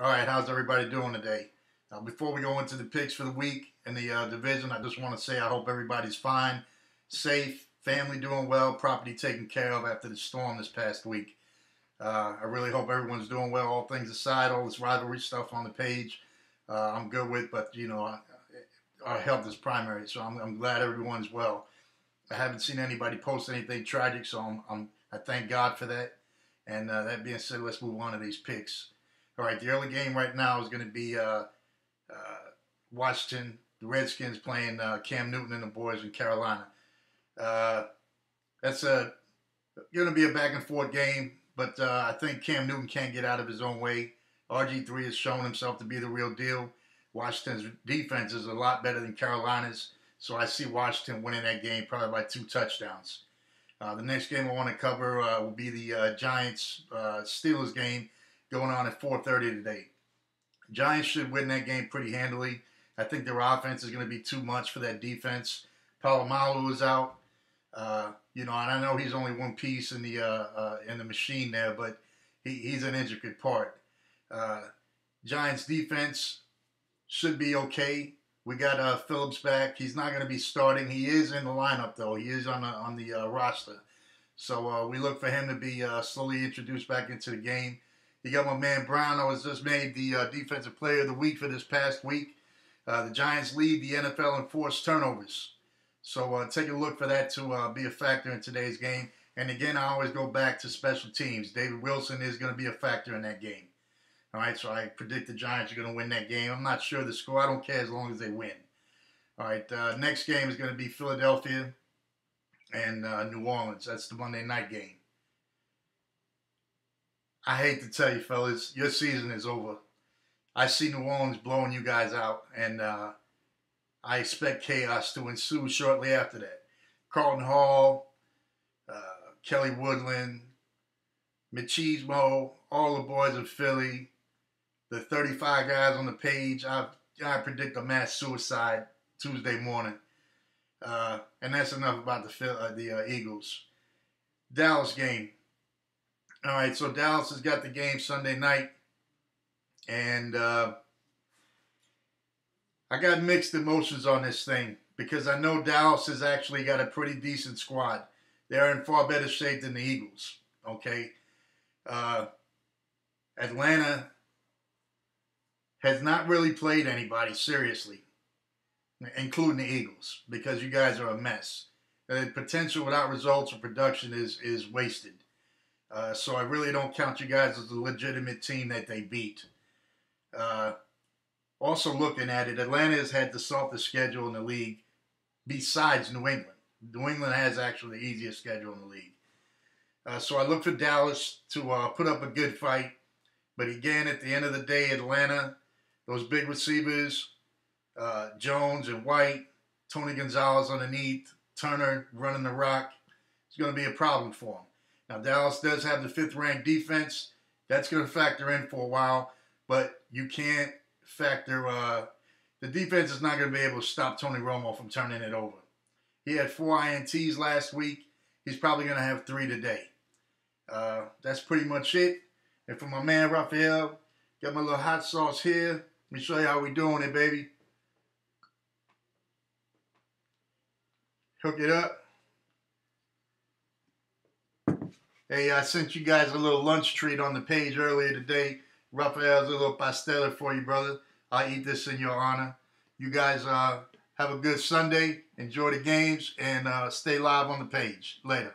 All right, how's everybody doing today? Before we go into the picks for the week in the division, I just want to say I hope everybody's fine, safe, family doing well, property taken care of after the storm this past week. I really hope everyone's doing well. All things aside, all this rivalry stuff on the page, I'm good with, but our health is primary, so I'm glad everyone's well. I haven't seen anybody post anything tragic, so I thank God for that. And that being said, let's move on to these picks. All right, the early game right now is going to be Washington, the Redskins playing Cam Newton and the boys in Carolina. Uh, that's going to be a back and forth game, but I think Cam Newton can't get out of his own way. RG3 has shown himself to be the real deal. Washington's defense is a lot better than Carolina's, so I see Washington winning that game probably by 2 touchdowns. The next game I want to cover will be the Giants-Steelers game going on at 4:30 today. Giants should win that game pretty handily. I think their offense is going to be too much for that defense. Palomalu is out, and I know he's only one piece in the machine there, but he's an intricate part. Uh, Giants defense should be okay. We got Phillips back. He's not going to be starting. He is in the lineup though. He is on the roster. So we look for him to be slowly introduced back into the game. You got my man Brown. I was just made the Defensive Player of the Week for this past week. The Giants lead the NFL in forced turnovers. So take a look for that to be a factor in today's game. And again, I always go back to special teams. David Wilson is going to be a factor in that game. All right, so I predict the Giants are going to win that game. I'm not sure the score. I don't care as long as they win. All right, next game is going to be Philadelphia and New Orleans. That's the Monday night game. I hate to tell you, fellas, your season is over. I see New Orleans blowing you guys out, and I expect chaos to ensue shortly after that. Carlton Hall, Kelly Woodland, Machismo, all the boys of Philly, the 35 guys on the page. I predict a mass suicide Tuesday morning. And that's enough about the Eagles. Dallas game. All right, so Dallas has got the game Sunday night. And I got mixed emotions on this thing because I know Dallas has actually got a pretty decent squad. They're in far better shape than the Eagles, okay? Atlanta has not really played anybody seriously, including the Eagles, because you guys are a mess. The potential without results or production is wasted. So I really don't count you guys as a legitimate team that they beat. Also looking at it, Atlanta has had the softest schedule in the league besides New England. New England has actually the easiest schedule in the league. So I look for Dallas to put up a good fight. But again, at the end of the day, Atlanta, those big receivers, Jones and White, Tony Gonzalez underneath, Turner running the rock, it's going to be a problem for them. Now, Dallas does have the 5th-ranked defense. That's going to factor in for a while. But you can't factor the defense is not going to be able to stop Tony Romo from turning it over. He had 4 INTs last week. He's probably going to have 3 today. That's pretty much it. And for my man Raphael, got my little hot sauce here. Let me show you how we doing it, baby. Hook it up. Hey, I sent you guys a little lunch treat on the page earlier today. Raphael's a little pastella for you, brother. I'll eat this in your honor. You guys have a good Sunday. Enjoy the games and stay live on the page. Later.